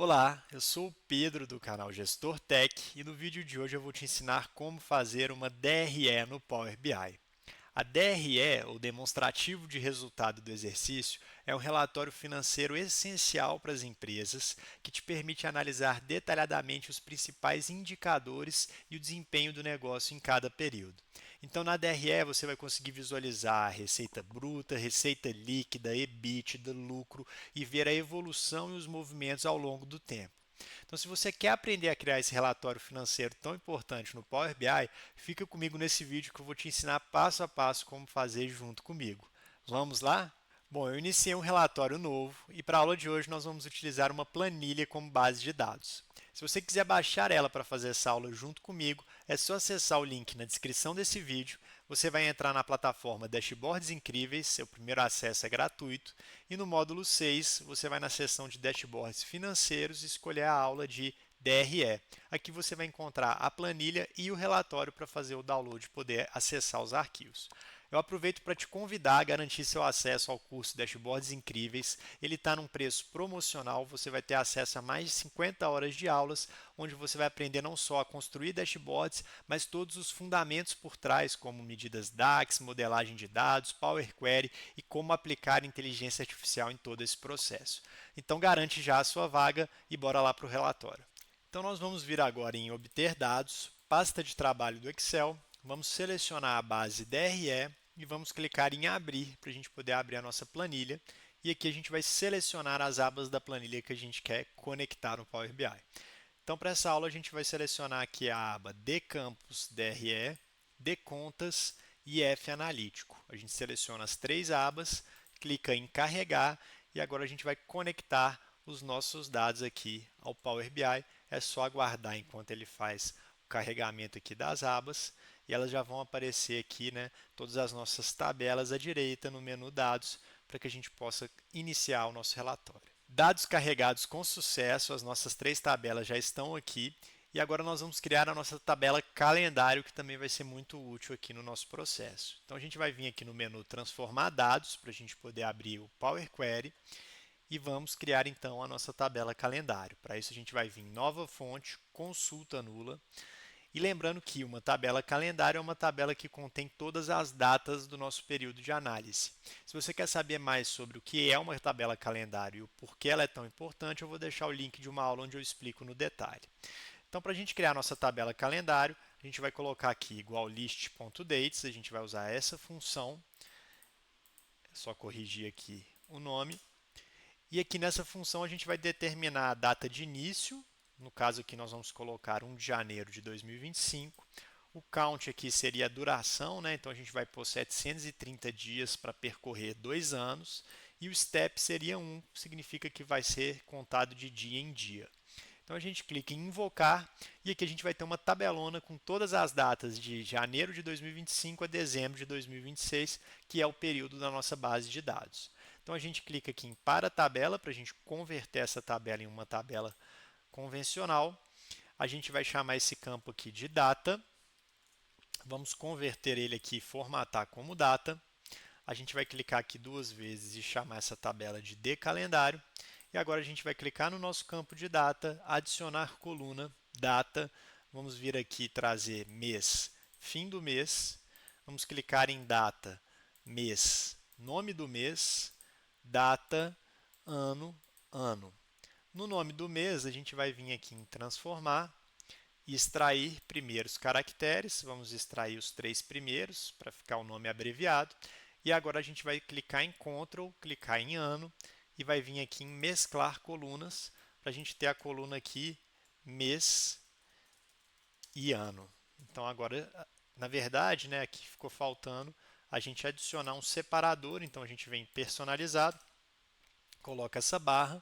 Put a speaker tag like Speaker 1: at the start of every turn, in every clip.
Speaker 1: Olá, eu sou o Pedro do canal Gestor Tech e no vídeo de hoje eu vou te ensinar como fazer uma DRE no Power BI. A DRE, ou Demonstrativo de Resultado do Exercício, é um relatório financeiro essencial para as empresas que te permite analisar detalhadamente os principais indicadores e o desempenho do negócio em cada período. Então, na DRE, você vai conseguir visualizar a receita bruta, receita líquida, EBITDA, lucro e ver a evolução e os movimentos ao longo do tempo. Então, se você quer aprender a criar esse relatório financeiro tão importante no Power BI, fica comigo nesse vídeo que eu vou te ensinar passo a passo como fazer junto comigo. Vamos lá? Bom, eu iniciei um relatório novo e para a aula de hoje nós vamos utilizar uma planilha como base de dados. Se você quiser baixar ela para fazer essa aula junto comigo, é só acessar o link na descrição desse vídeo. Você vai entrar na plataforma Dashboards Incríveis, seu primeiro acesso é gratuito, e no módulo 6 você vai na seção de Dashboards Financeiros e escolher a aula de DRE. Aqui você vai encontrar a planilha e o relatório para fazer o download e poder acessar os arquivos. Eu aproveito para te convidar a garantir seu acesso ao curso Dashboards Incríveis. Ele está num preço promocional, você vai ter acesso a mais de 50 horas de aulas, onde você vai aprender não só a construir dashboards, mas todos os fundamentos por trás, como medidas DAX, modelagem de dados, Power Query e como aplicar inteligência artificial em todo esse processo. Então garante já a sua vaga e bora lá para o relatório. Então nós vamos vir agora em obter dados, pasta de trabalho do Excel, vamos selecionar a base DRE e vamos clicar em abrir para a gente poder abrir a nossa planilha. E aqui a gente vai selecionar as abas da planilha que a gente quer conectar no Power BI. Então para essa aula a gente vai selecionar aqui a aba de campos DRE, de contas e F analítico. A gente seleciona as três abas, clica em carregar e agora a gente vai conectar os nossos dados aqui ao Power BI. É só aguardar enquanto ele faz o carregamento aqui das abas e elas já vão aparecer aqui, né, todas as nossas tabelas à direita no menu dados para que a gente possa iniciar o nosso relatório. Dados carregados com sucesso, as nossas três tabelas já estão aqui e agora nós vamos criar a nossa tabela calendário, que também vai ser muito útil aqui no nosso processo. Então a gente vai vir aqui no menu transformar dados para a gente poder abrir o Power Query e vamos criar então a nossa tabela calendário. Para isso a gente vai vir em nova fonte, consulta nula. E lembrando que uma tabela calendário é uma tabela que contém todas as datas do nosso período de análise. Se você quer saber mais sobre o que é uma tabela calendário e o porquê ela é tão importante, eu vou deixar o link de uma aula onde eu explico no detalhe. Então, para a gente criar a nossa tabela calendário, a gente vai colocar aqui igual list.dates, a gente vai usar essa função, é só corrigir aqui o nome. E aqui nessa função a gente vai determinar a data de início, no caso aqui nós vamos colocar 1 de janeiro de 2025. O count aqui seria a duração, né? Então a gente vai pôr 730 dias para percorrer 2 anos. E o step seria 1, significa que vai ser contado de dia em dia. Então a gente clica em invocar e aqui a gente vai ter uma tabelona com todas as datas de janeiro de 2025 a dezembro de 2026, que é o período da nossa base de dados. Então a gente clica aqui em para tabela para a gente converter essa tabela em uma tabela convencional. A gente vai chamar esse campo aqui de data. Vamos converter ele aqui e formatar como data. A gente vai clicar aqui duas vezes e chamar essa tabela de calendário. E agora a gente vai clicar no nosso campo de data, adicionar coluna, data. Vamos vir aqui trazer mês, fim do mês. Vamos clicar em data, mês, nome do mês, data, ano, ano. No nome do mês, a gente vai vir aqui em transformar e extrair primeiros caracteres. Vamos extrair os três primeiros para ficar o nome abreviado. E agora a gente vai clicar em Ctrl, clicar em ano e vai vir aqui em mesclar colunas para a gente ter a coluna aqui mês e ano. Então agora, na verdade, né, aqui ficou faltando a gente adicionar um separador. Então a gente vem personalizado, coloca essa barra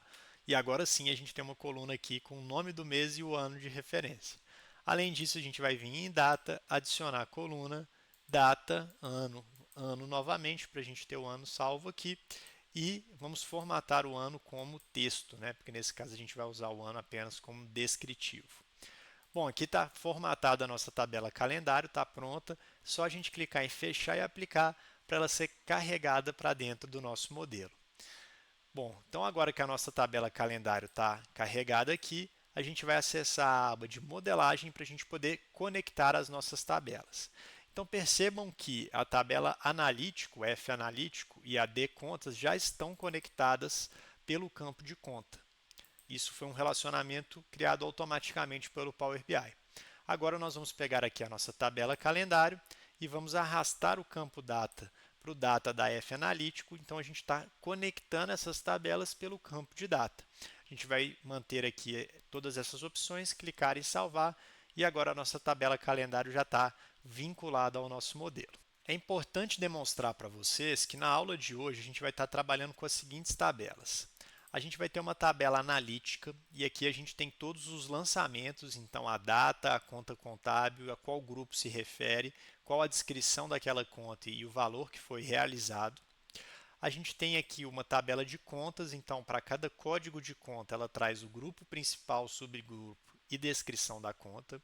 Speaker 1: e agora sim a gente tem uma coluna aqui com o nome do mês e o ano de referência. Além disso, a gente vai vir em data, adicionar a coluna, data, ano, ano novamente, para a gente ter o ano salvo aqui. E vamos formatar o ano como texto, né? Porque nesse caso a gente vai usar o ano apenas como descritivo. Bom, aqui está formatada a nossa tabela calendário, está pronta. Só a gente clicar em fechar e aplicar para ela ser carregada para dentro do nosso modelo. Bom, então agora que a nossa tabela calendário está carregada aqui, a gente vai acessar a aba de modelagem para a gente poder conectar as nossas tabelas. Então percebam que a tabela analítico, F analítico e a D contas já estão conectadas pelo campo de conta. Isso foi um relacionamento criado automaticamente pelo Power BI. Agora nós vamos pegar aqui a nossa tabela calendário e vamos arrastar o campo data para o data da F analítico. Então a gente está conectando essas tabelas pelo campo de data. A gente vai manter aqui todas essas opções, clicar em salvar e agora a nossa tabela calendário já está vinculada ao nosso modelo. É importante demonstrar para vocês que na aula de hoje a gente vai estar trabalhando com as seguintes tabelas. A gente vai ter uma tabela analítica e aqui a gente tem todos os lançamentos, então a data, a conta contábil, a qual grupo se refere, qual a descrição daquela conta e o valor que foi realizado. A gente tem aqui uma tabela de contas, então para cada código de conta ela traz o grupo principal, subgrupo e descrição da conta.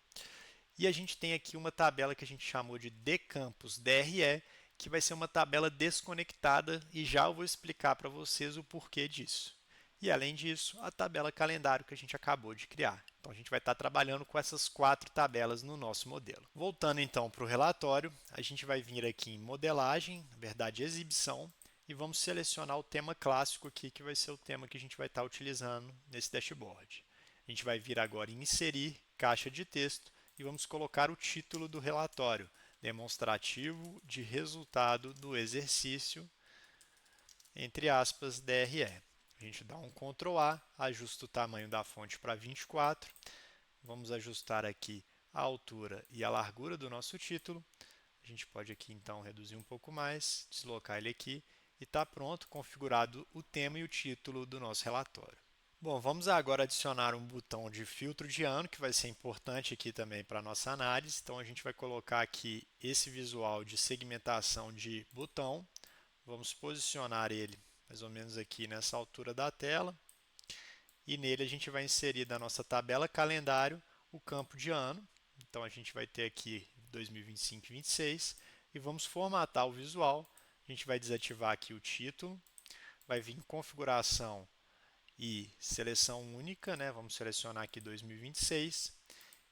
Speaker 1: E a gente tem aqui uma tabela que a gente chamou de dcampus DRE, que vai ser uma tabela desconectada e já eu vou explicar para vocês o porquê disso. E além disso, a tabela calendário que a gente acabou de criar. Então a gente vai estar trabalhando com essas 4 tabelas no nosso modelo. Voltando então para o relatório, a gente vai vir aqui em modelagem, na verdade exibição, e vamos selecionar o tema clássico aqui, que vai ser o tema que a gente vai estar utilizando nesse dashboard. A gente vai vir agora em inserir caixa de texto e vamos colocar o título do relatório, demonstrativo de resultado do exercício, entre aspas, DRE. A gente dá um Ctrl A, ajusta o tamanho da fonte para 24, vamos ajustar aqui a altura e a largura do nosso título. A gente pode aqui então reduzir um pouco mais, deslocar ele aqui e está pronto, configurado o tema e o título do nosso relatório. Bom, vamos agora adicionar um botão de filtro de ano, que vai ser importante aqui também para a nossa análise. Então, a gente vai colocar aqui esse visual de segmentação de botão. Vamos posicionar ele mais ou menos aqui nessa altura da tela. E nele a gente vai inserir da nossa tabela calendário o campo de ano. Então, a gente vai ter aqui 2025 e 26 e vamos formatar o visual. A gente vai desativar aqui o título, vai vir em configuração e seleção única, né? Vamos selecionar aqui 2026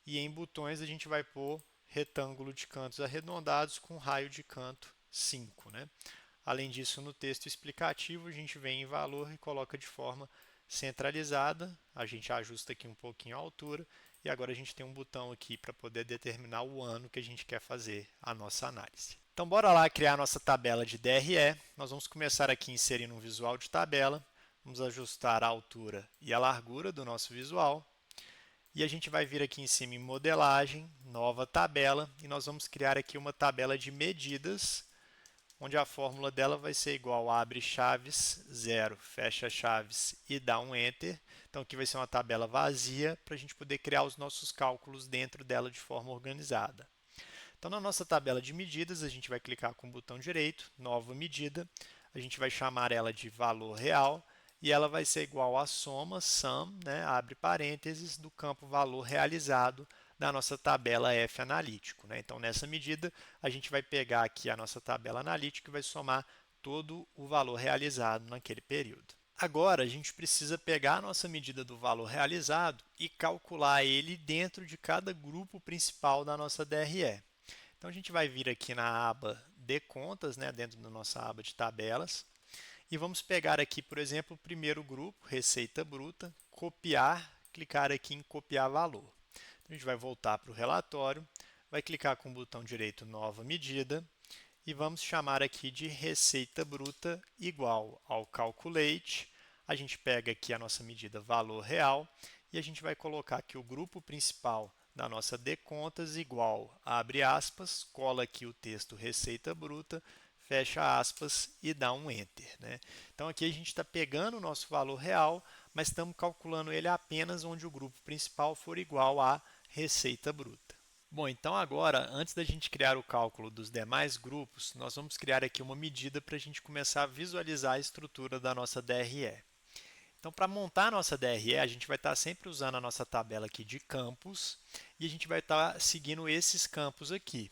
Speaker 1: e em botões a gente vai pôr retângulo de cantos arredondados com raio de canto 5, né? Além disso, no texto explicativo a gente vem em valor e coloca de forma centralizada, a gente ajusta aqui um pouquinho a altura e agora a gente tem um botão aqui para poder determinar o ano que a gente quer fazer a nossa análise. Então, bora lá criar a nossa tabela de DRE. Nós vamos começar aqui inserindo um visual de tabela. Vamos ajustar a altura e a largura do nosso visual. E a gente vai vir aqui em cima em modelagem, nova tabela, e nós vamos criar aqui uma tabela de medidas, onde a fórmula dela vai ser igual a abre chaves, 0, fecha chaves e dá um Enter. Então aqui vai ser uma tabela vazia para a gente poder criar os nossos cálculos dentro dela de forma organizada. Então na nossa tabela de medidas, a gente vai clicar com o botão direito, nova medida, a gente vai chamar ela de valor real, e ela vai ser igual à soma, sum, né, abre parênteses, do campo valor realizado da nossa tabela F analítico. Né? Então, nessa medida, a gente vai pegar aqui a nossa tabela analítica e vai somar todo o valor realizado naquele período. Agora, a gente precisa pegar a nossa medida do valor realizado e calcular ele dentro de cada grupo principal da nossa DRE. Então, a gente vai vir aqui na aba de contas, né, dentro da nossa aba de tabelas, e vamos pegar aqui, por exemplo, o primeiro grupo, receita bruta, copiar, clicar aqui em copiar valor. Então, a gente vai voltar para o relatório, vai clicar com o botão direito nova medida e vamos chamar aqui de receita bruta igual ao calculate. A gente pega aqui a nossa medida valor real e a gente vai colocar aqui o grupo principal da nossa decontas igual, abre aspas, cola aqui o texto receita bruta, fecha aspas e dá um Enter. Né? Então, aqui a gente está pegando o nosso valor real, mas estamos calculando ele apenas onde o grupo principal for igual a receita bruta. Bom, então agora, antes da gente criar o cálculo dos demais grupos, nós vamos criar aqui uma medida para a gente começar a visualizar a estrutura da nossa DRE. Então, para montar a nossa DRE, a gente vai estar sempre usando a nossa tabela aqui de campos e a gente vai estar seguindo esses campos aqui.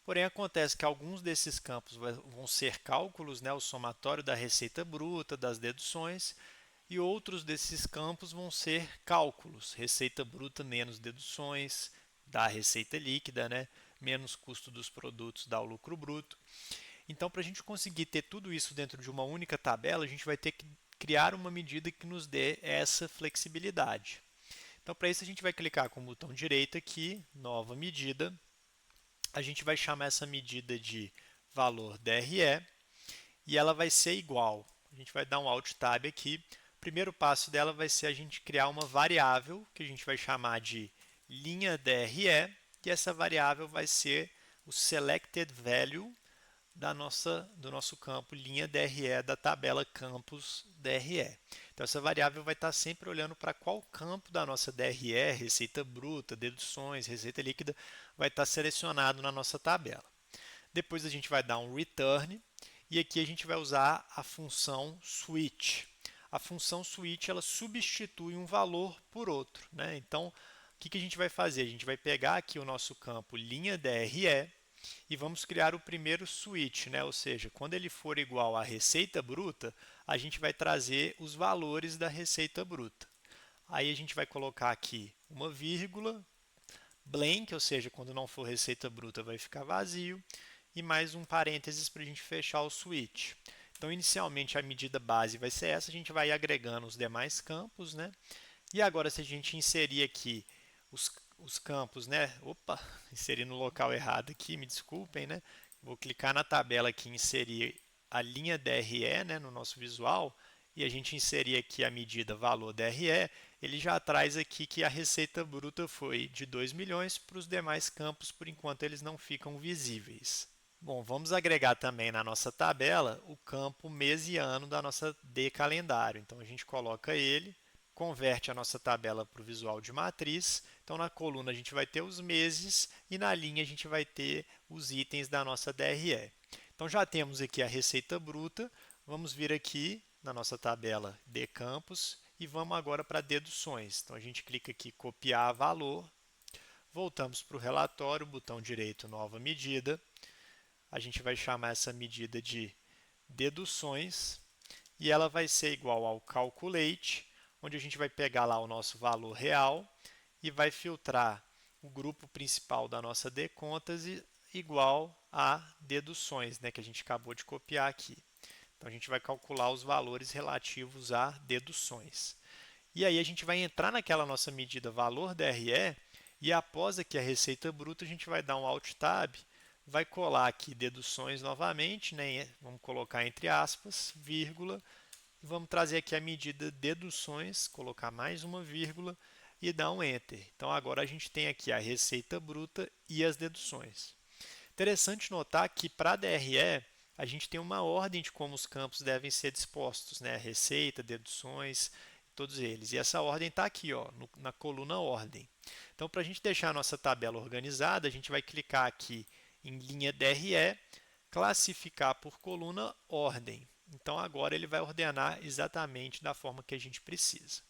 Speaker 1: Porém, acontece que alguns desses campos vão ser cálculos, né, o somatório da receita bruta, das deduções, e outros desses campos vão ser cálculos, receita bruta menos deduções, dá a receita líquida, né? Menos custo dos produtos dá o lucro bruto. Então, para a gente conseguir ter tudo isso dentro de uma única tabela, a gente vai ter que criar uma medida que nos dê essa flexibilidade. Então, para isso, a gente vai clicar com o botão direito aqui, nova medida. A gente vai chamar essa medida de valor DRE e ela vai ser igual. A gente vai dar um Alt Tab aqui. O primeiro passo dela vai ser a gente criar uma variável que a gente vai chamar de linha DRE e essa variável vai ser o selected value do nosso campo linha DRE da tabela campos DRE. Então, essa variável vai estar sempre olhando para qual campo da nossa DRE, receita bruta, deduções, receita líquida, vai estar selecionado na nossa tabela. Depois a gente vai dar um return e aqui a gente vai usar a função switch. A função switch ela substitui um valor por outro, né? Então, o que a gente vai fazer? A gente vai pegar aqui o nosso campo linha DRE e vamos criar o primeiro switch, né? Ou seja, quando ele for igual à receita bruta, a gente vai trazer os valores da receita bruta. Aí a gente vai colocar aqui uma vírgula, blank, ou seja, quando não for receita bruta vai ficar vazio, e mais um parênteses para a gente fechar o switch. Então, inicialmente a medida base vai ser essa, a gente vai agregando os demais campos, né? E agora, se a gente inserir aqui os campos, né? Opa, inseri no local errado aqui, me desculpem, né? Vou clicar na tabela aqui, inserir a linha DRE, né, no nosso visual, e a gente inserir aqui a medida valor DRE, ele já traz aqui que a receita bruta foi de 2 milhões, para os demais campos, por enquanto, eles não ficam visíveis. Bom, vamos agregar também na nossa tabela o campo mês e ano da nossa D calendário. Então, a gente coloca ele, converte a nossa tabela para o visual de matriz. Então, na coluna a gente vai ter os meses e na linha a gente vai ter os itens da nossa DRE. Então, já temos aqui a receita bruta. Vamos vir aqui na nossa tabela de campos e vamos agora para deduções. Então, a gente clica aqui copiar valor. Voltamos para o relatório, botão direito, nova medida. A gente vai chamar essa medida de deduções e ela vai ser igual ao calculate, onde a gente vai pegar lá o nosso valor real e vai filtrar o grupo principal da nossa decontas igual a deduções, né, que a gente acabou de copiar aqui. Então, a gente vai calcular os valores relativos a deduções. E aí a gente vai entrar naquela nossa medida valor DRE e após aqui a receita bruta, a gente vai dar um Alt Tab, vai colar aqui deduções novamente, né? Vamos colocar entre aspas, vírgula, e vamos trazer aqui a medida deduções, colocar mais uma vírgula e dar um Enter. Então, agora a gente tem aqui a receita bruta e as deduções. Interessante notar que para a DRE, a gente tem uma ordem de como os campos devem ser dispostos, né? Receita, deduções, todos eles. E essa ordem está aqui, ó, na coluna ordem. Então, para a gente deixar a nossa tabela organizada, a gente vai clicar aqui em linha DRE, classificar por coluna ordem. Então, agora ele vai ordenar exatamente da forma que a gente precisa.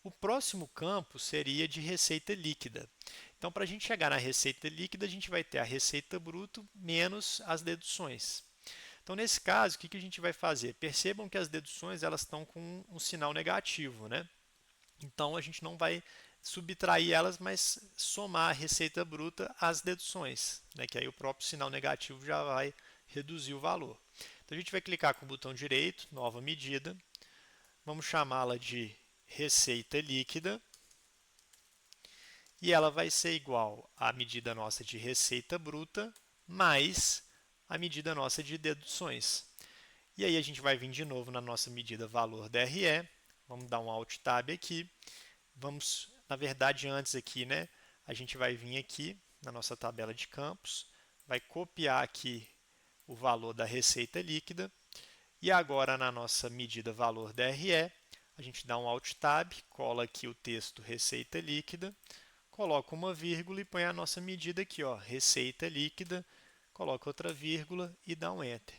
Speaker 1: O próximo campo seria de receita líquida. Então, para a gente chegar na receita líquida, a gente vai ter a receita bruta menos as deduções. Então, nesse caso, o que a gente vai fazer? Percebam que as deduções elas estão com um sinal negativo, né? Então, a gente não vai subtrair elas, mas somar a receita bruta às deduções, né? Que aí o próprio sinal negativo já vai reduzir o valor. Então, a gente vai clicar com o botão direito, nova medida, vamos chamá-la de receita líquida, e ela vai ser igual à medida nossa de receita bruta mais a medida nossa de deduções. E aí a gente vai vir de novo na nossa medida valor DRE, vamos dar um Alt Tab aqui, vamos, na verdade, antes aqui, né, a gente vai vir aqui na nossa tabela de campos, vai copiar aqui o valor da receita líquida e agora na nossa medida valor DRE, a gente dá um Alt Tab, cola aqui o texto receita líquida, coloca uma vírgula e põe a nossa medida aqui, ó, receita líquida, coloca outra vírgula e dá um Enter.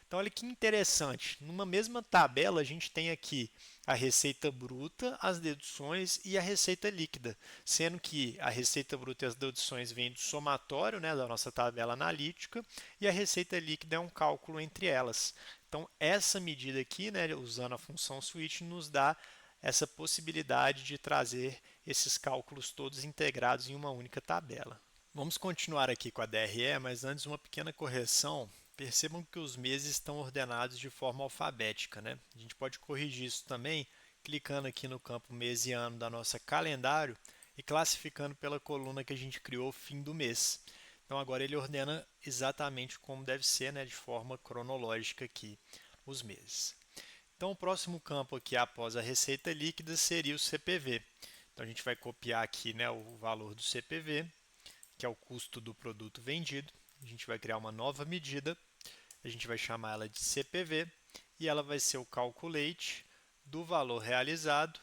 Speaker 1: Então, olha que interessante. Numa mesma tabela, a gente tem aqui a receita bruta, as deduções e a receita líquida, sendo que a receita bruta e as deduções vêm do somatório, né, da nossa tabela analítica, e a receita líquida é um cálculo entre elas. Então, essa medida aqui, né, usando a função switch, nos dá essa possibilidade de trazer esses cálculos todos integrados em uma única tabela. Vamos continuar aqui com a DRE, mas antes uma pequena correção. Percebam que os meses estão ordenados de forma alfabética, né? A gente pode corrigir isso também clicando aqui no campo mês e ano da nossa calendário e classificando pela coluna que a gente criou fim do mês. Então agora ele ordena exatamente como deve ser, né, de forma cronológica aqui os meses. Então o próximo campo aqui após a receita líquida seria o CPV. Então a gente vai copiar aqui, né, o valor do CPV, que é o custo do produto vendido. A gente vai criar uma nova medida, a gente vai chamar ela de CPV e ela vai ser o calculate do valor realizado,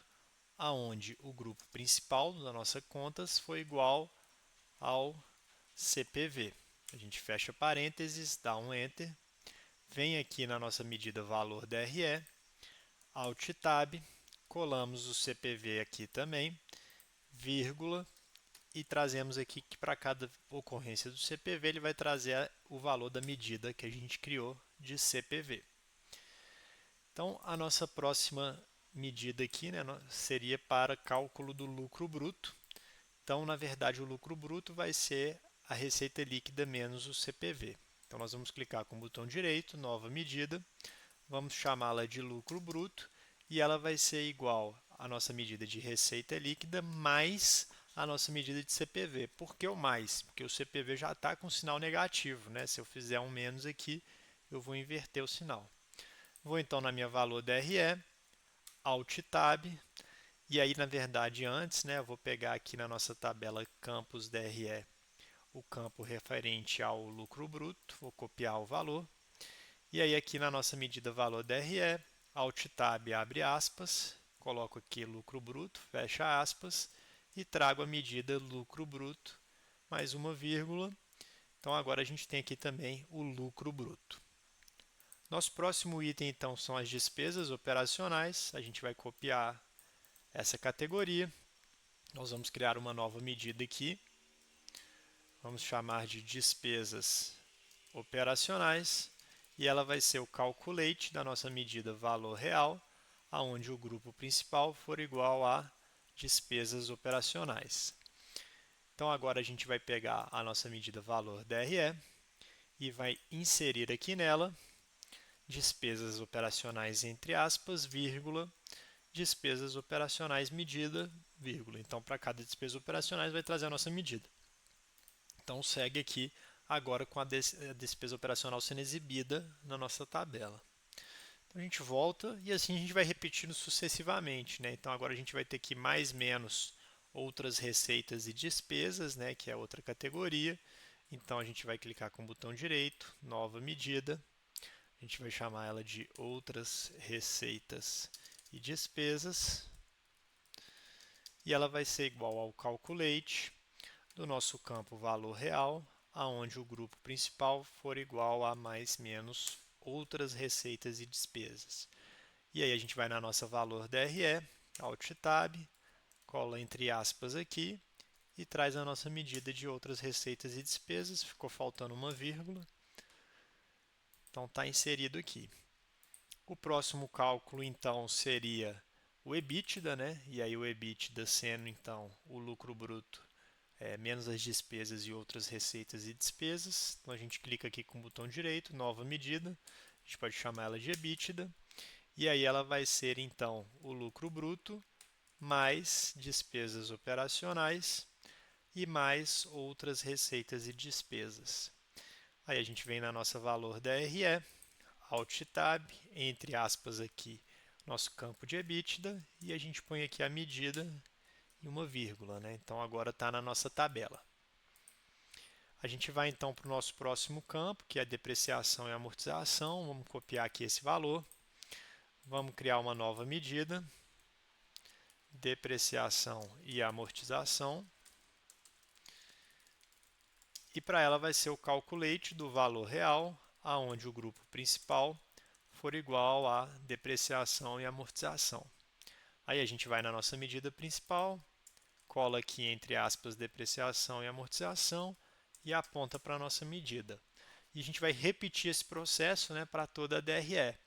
Speaker 1: aonde o grupo principal da nossa contas foi igual ao CPV. A gente fecha parênteses, dá um Enter, vem aqui na nossa medida valor DRE, Alt Tab, colamos o CPV aqui também, vírgula, e trazemos aqui que para cada ocorrência do CPV ele vai trazer o valor da medida que a gente criou de CPV. Então, a nossa próxima medida aqui, né, seria para cálculo do lucro bruto. Então, na verdade, o lucro bruto vai ser a receita líquida menos o CPV. Então, nós vamos clicar com o botão direito, nova medida, vamos chamá-la de lucro bruto e ela vai ser igual à nossa medida de receita líquida mais a nossa medida de CPV. Por que o mais? Porque o CPV já está com sinal negativo, né? Se eu fizer um menos aqui, eu vou inverter o sinal. Vou então na minha valor DRE, Alt Tab, e aí na verdade antes, né, eu vou pegar aqui na nossa tabela campos DRE o campo referente ao lucro bruto, vou copiar o valor, e aí aqui na nossa medida valor DRE, Alt Tab abre aspas, coloco aqui lucro bruto, fecha aspas, e trago a medida lucro bruto, mais uma vírgula. Então agora a gente tem aqui também o lucro bruto. Nosso próximo item, então, são as despesas operacionais. A gente vai copiar essa categoria. Nós vamos criar uma nova medida aqui. Vamos chamar de despesas operacionais. E ela vai ser o calculate da nossa medida valor real, aonde o grupo principal for igual a despesas operacionais. Então, agora a gente vai pegar a nossa medida valor DRE e vai inserir aqui nela despesas operacionais entre aspas, vírgula, despesas operacionais medida, vírgula. Então, para cada despesa operacionais vai trazer a nossa medida. Então, segue aqui agora com a despesa operacional sendo exibida na nossa tabela. Então, a gente volta e assim a gente vai repetindo sucessivamente, né? Então, agora a gente vai ter aqui mais menos outras receitas e despesas, né? Que é outra categoria. Então, a gente vai clicar com o botão direito, nova medida. A gente vai chamar ela de outras receitas e despesas. E ela vai ser igual ao calculate do nosso campo valor real, aonde o grupo principal for igual a mais menos outras receitas e despesas. E aí a gente vai na nossa valor DRE, Alt Tab, cola entre aspas aqui e traz a nossa medida de outras receitas e despesas. Ficou faltando uma vírgula. Então está inserido aqui. O próximo cálculo então seria o EBITDA, né? E aí o EBITDA sendo então o lucro bruto menos as despesas e outras receitas e despesas. Então a gente clica aqui com o botão direito, nova medida. A gente pode chamar ela de EBITDA. E aí ela vai ser então o lucro bruto mais despesas operacionais e mais outras receitas e despesas. Aí a gente vem na nossa valor DRE, Alt Tab, entre aspas aqui, nosso campo de EBITDA, e a gente põe aqui a medida e uma vírgula, né? Então agora está na nossa tabela. A gente vai então para o nosso próximo campo, que é depreciação e amortização. Vamos copiar aqui esse valor. Vamos criar uma nova medida, depreciação e amortização. E para ela vai ser o calculate do valor real, aonde o grupo principal for igual a depreciação e amortização. Aí a gente vai na nossa medida principal, cola aqui entre aspas depreciação e amortização e aponta para a nossa medida. E a gente vai repetir esse processo, né, para toda a DRE.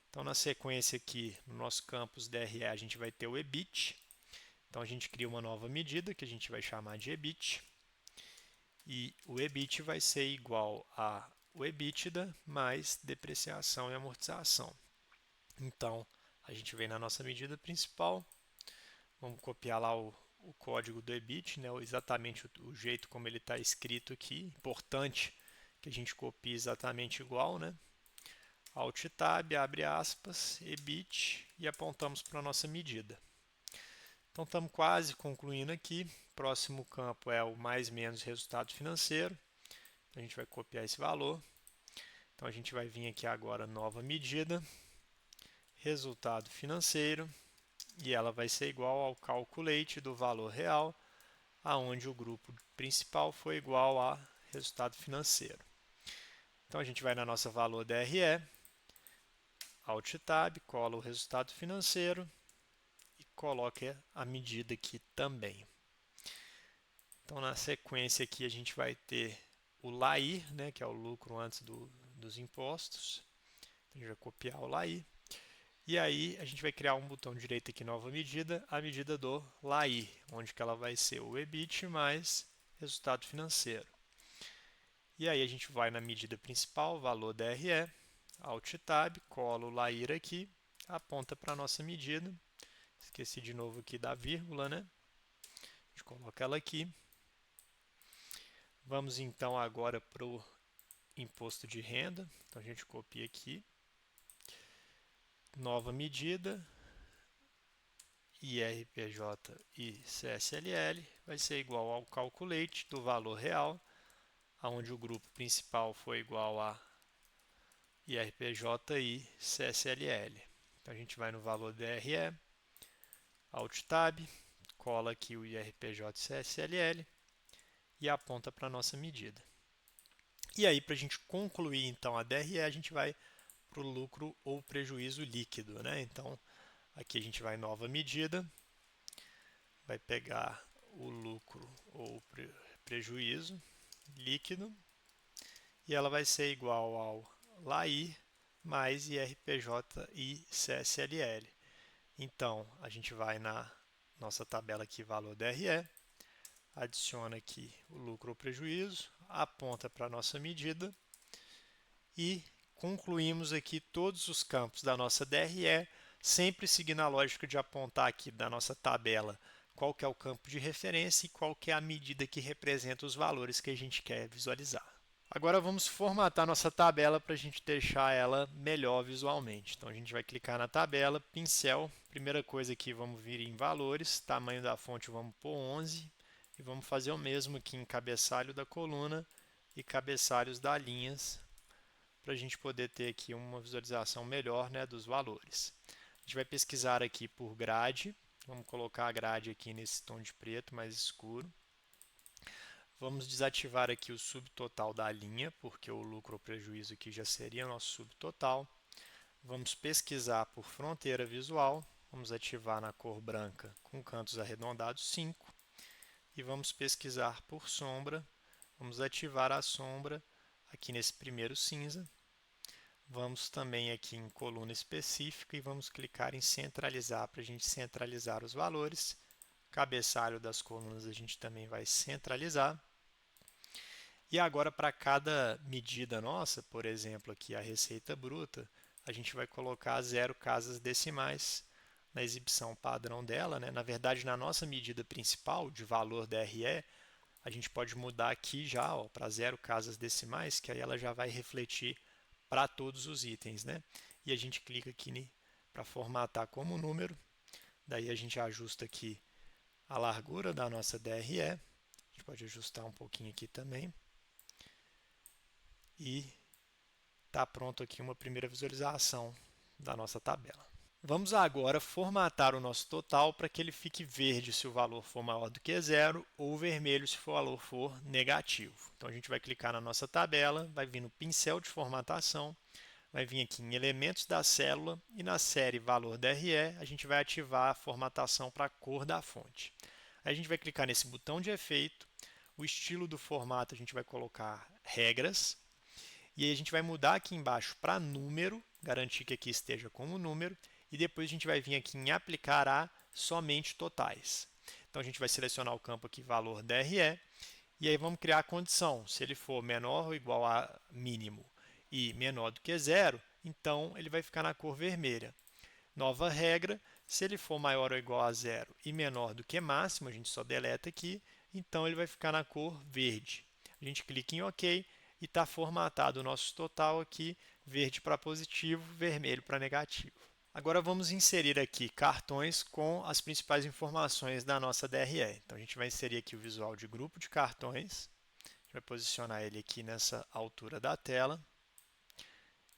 Speaker 1: Então, na sequência aqui, no nosso campus DRE, a gente vai ter o EBIT. Então, a gente cria uma nova medida que a gente vai chamar de EBIT. E o EBIT vai ser igual a o EBITDA mais depreciação e amortização. Então, a gente vem na nossa medida principal, vamos copiar lá o código do EBIT, né, exatamente o jeito como ele está escrito aqui. Importante que a gente copie exatamente igual, né? Alt Tab, abre aspas, EBIT e apontamos para a nossa medida. Então, estamos quase concluindo aqui. Próximo campo é o mais menos resultado financeiro. A gente vai copiar esse valor. Então, a gente vai vir aqui agora, nova medida, resultado financeiro, e ela vai ser igual ao calculate do valor real, aonde o grupo principal foi igual a resultado financeiro. Então, a gente vai na nossa valor DRE, Alt Tab, cola o resultado financeiro e coloca a medida aqui também. Então, na sequência aqui, a gente vai ter o LAI, né, que é o lucro antes dos impostos. Então, a gente vai copiar o LAI. E aí, a gente vai criar um botão direito aqui, nova medida, a medida do LAI, onde que ela vai ser o EBIT mais resultado financeiro. E aí, a gente vai na medida principal, valor DRE, Alt Tab, cola o LAIR aqui, aponta para a nossa medida. Esqueci de novo aqui da vírgula, né? A gente coloca ela aqui. Vamos então agora para o imposto de renda. Então a gente copia aqui. Nova medida, IRPJ e CSLL vai ser igual ao calculate do valor real, onde o grupo principal foi igual a IRPJ e CSLL. Então a gente vai no valor DRE, Alt Tab, cola aqui o IRPJ e CSLL e aponta para a nossa medida. E aí, para a gente concluir então a DRE, a gente vai para o lucro ou prejuízo líquido, né? Então, aqui a gente vai em nova medida, vai pegar o lucro ou prejuízo líquido e ela vai ser igual ao LAI mais IRPJ e CSLL. Então, a gente vai na nossa tabela aqui, valor DRE, adiciona aqui o lucro ou prejuízo, aponta para a nossa medida e concluímos aqui todos os campos da nossa DRE, sempre seguindo a lógica de apontar aqui da nossa tabela qual que é o campo de referência e qual que é a medida que representa os valores que a gente quer visualizar. Agora vamos formatar nossa tabela para a gente deixar ela melhor visualmente. Então a gente vai clicar na tabela, pincel, primeira coisa aqui vamos vir em valores, tamanho da fonte vamos pôr 11 e vamos fazer o mesmo aqui em cabeçalho da coluna e cabeçalhos das linhas para a gente poder ter aqui uma visualização melhor, né, dos valores. A gente vai pesquisar aqui por grade, vamos colocar a grade aqui nesse tom de preto mais escuro. Vamos desativar aqui o subtotal da linha, porque o lucro ou prejuízo aqui já seria nosso subtotal. Vamos pesquisar por fronteira visual, vamos ativar na cor branca com cantos arredondados 5. E vamos pesquisar por sombra, vamos ativar a sombra aqui nesse primeiro cinza. Vamos também aqui em coluna específica e vamos clicar em centralizar para a gente centralizar os valores. Cabeçalho das colunas a gente também vai centralizar. E agora para cada medida nossa, por exemplo aqui a receita bruta, a gente vai colocar 0 casas decimais na exibição padrão dela, né? Na verdade, na nossa medida principal de valor DRE, a gente pode mudar aqui já para 0 casas decimais, que aí ela já vai refletir para todos os itens, né? E a gente clica aqui para formatar como número, daí a gente ajusta aqui a largura da nossa DRE, a gente pode ajustar um pouquinho aqui também, e está pronto aqui uma primeira visualização da nossa tabela. Vamos agora formatar o nosso total para que ele fique verde se o valor for maior do que zero ou vermelho se o valor for negativo. Então, a gente vai clicar na nossa tabela, vai vir no pincel de formatação, vai vir aqui em elementos da célula e na série valor DRE, a gente vai ativar a formatação para a cor da fonte. Aí a gente vai clicar nesse botão de efeito, o estilo do formato a gente vai colocar regras, e aí a gente vai mudar aqui embaixo para número, garantir que aqui esteja como número, e depois a gente vai vir aqui em aplicar a somente totais. Então a gente vai selecionar o campo aqui valor DRE, e aí vamos criar a condição. Se ele for menor ou igual a mínimo e menor do que zero, então ele vai ficar na cor vermelha. Nova regra, se ele for maior ou igual a zero e menor do que máximo, a gente só deleta aqui, então ele vai ficar na cor verde. A gente clica em OK e está formatado o nosso total aqui, verde para positivo, vermelho para negativo. Agora vamos inserir aqui cartões com as principais informações da nossa DRE. Então a gente vai inserir aqui o visual de grupo de cartões, a gente vai posicionar ele aqui nessa altura da tela.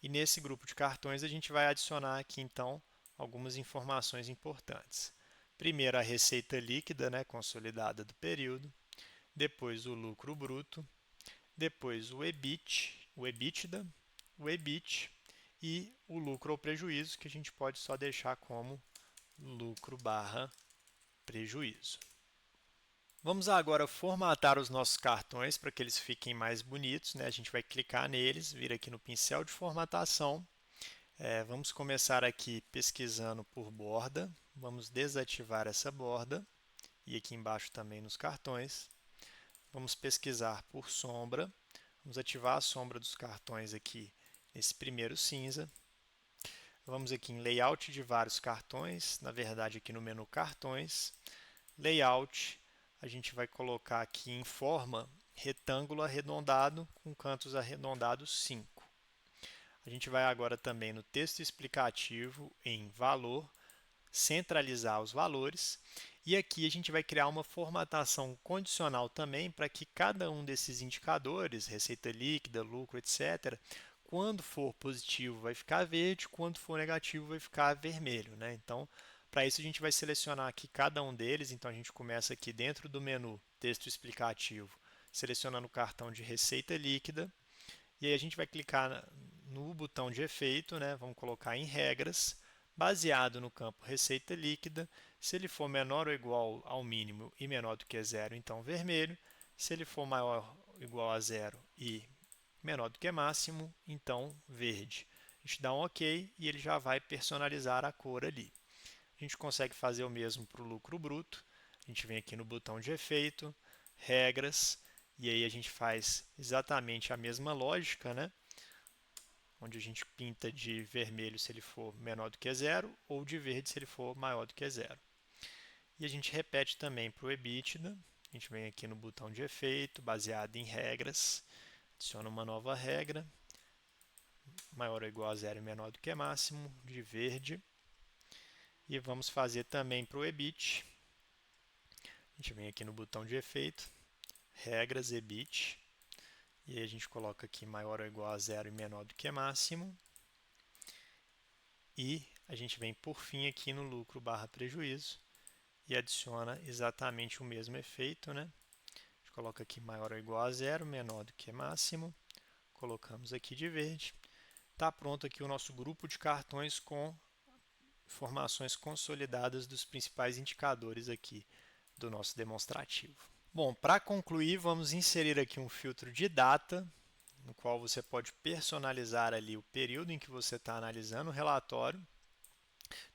Speaker 1: E nesse grupo de cartões a gente vai adicionar aqui então algumas informações importantes. Primeiro a receita líquida, né, consolidada do período, depois o lucro bruto, depois o EBIT, o EBITDA, o EBIT e o lucro ou prejuízo, que a gente pode só deixar como lucro barra prejuízo. Vamos agora formatar os nossos cartões para que eles fiquem mais bonitos, né? A gente vai clicar neles, vir aqui no pincel de formatação. Vamos começar aqui pesquisando por borda. Vamos desativar essa borda e aqui embaixo também nos cartões. Vamos pesquisar por sombra. Vamos ativar a sombra dos cartões aqui nesse primeiro cinza. Vamos aqui em layout de vários cartões, na verdade aqui no menu cartões, layout, a gente vai colocar aqui em forma retângulo arredondado com cantos arredondados 5. A gente vai agora também no texto explicativo em valor, centralizar os valores e aqui a gente vai criar uma formatação condicional também para que cada um desses indicadores, receita líquida, lucro, etc., quando for positivo vai ficar verde, quando for negativo vai ficar vermelho, né? Então, para isso a gente vai selecionar aqui cada um deles. Então, a gente começa aqui dentro do menu texto explicativo, selecionando o cartão de receita líquida. E aí a gente vai clicar no botão de efeito, né? Vamos colocar em regras, baseado no campo receita líquida. Se ele for menor ou igual ao mínimo e menor do que zero, então vermelho. Se ele for maior ou igual a zero e menor do que máximo, então verde. A gente dá um OK e ele já vai personalizar a cor ali. A gente consegue fazer o mesmo para o lucro bruto. A gente vem aqui no botão de efeito, regras, e aí a gente faz exatamente a mesma lógica, né? Onde a gente pinta de vermelho se ele for menor do que zero ou de verde se ele for maior do que zero. E a gente repete também para o EBITDA. A gente vem aqui no botão de efeito, baseado em regras, adiciona uma nova regra, maior ou igual a zero e menor do que máximo, de verde. E vamos fazer também para o EBIT. A gente vem aqui no botão de efeito, regras, EBIT. E aí a gente coloca aqui maior ou igual a zero e menor do que máximo. E a gente vem por fim aqui no lucro barra prejuízo e adiciona exatamente o mesmo efeito, né? A gente coloca aqui maior ou igual a zero, menor do que máximo. Colocamos aqui de verde. Está pronto aqui o nosso grupo de cartões com informações consolidadas dos principais indicadores aqui do nosso demonstrativo. Bom, para concluir, vamos inserir aqui um filtro de data, no qual você pode personalizar ali o período em que você está analisando o relatório.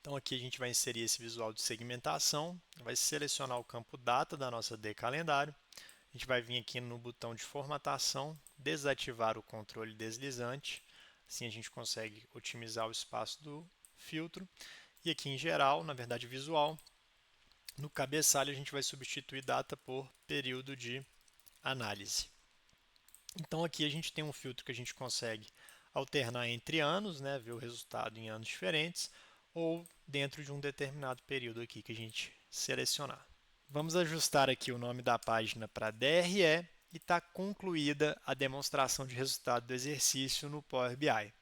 Speaker 1: Então aqui a gente vai inserir esse visual de segmentação, vai selecionar o campo data da nossa D calendário. A gente vai vir aqui no botão de formatação, desativar o controle deslizante. Assim a gente consegue otimizar o espaço do filtro. E aqui em geral, na verdade visual, no cabeçalho a gente vai substituir data por período de análise. Então aqui a gente tem um filtro que a gente consegue alternar entre anos, né, ver o resultado em anos diferentes, ou dentro de um determinado período aqui que a gente selecionar. Vamos ajustar aqui o nome da página para DRE e está concluída a demonstração de resultado do exercício no Power BI.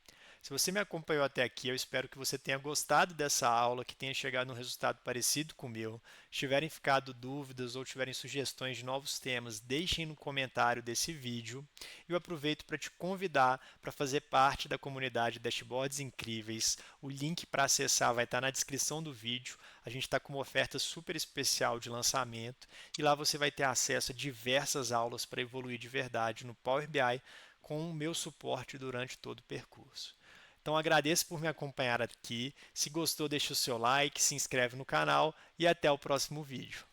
Speaker 1: Se você me acompanhou até aqui, eu espero que você tenha gostado dessa aula, que tenha chegado num resultado parecido com o meu. Se tiverem ficado dúvidas ou tiverem sugestões de novos temas, deixem no comentário desse vídeo. Eu aproveito para te convidar para fazer parte da comunidade Dashboards Incríveis. O link para acessar vai estar na descrição do vídeo. A gente está com uma oferta super especial de lançamento e lá você vai ter acesso a diversas aulas para evoluir de verdade no Power BI com o meu suporte durante todo o percurso. Então agradeço por me acompanhar aqui. Se gostou, deixa o seu like, se inscreve no canal e até o próximo vídeo.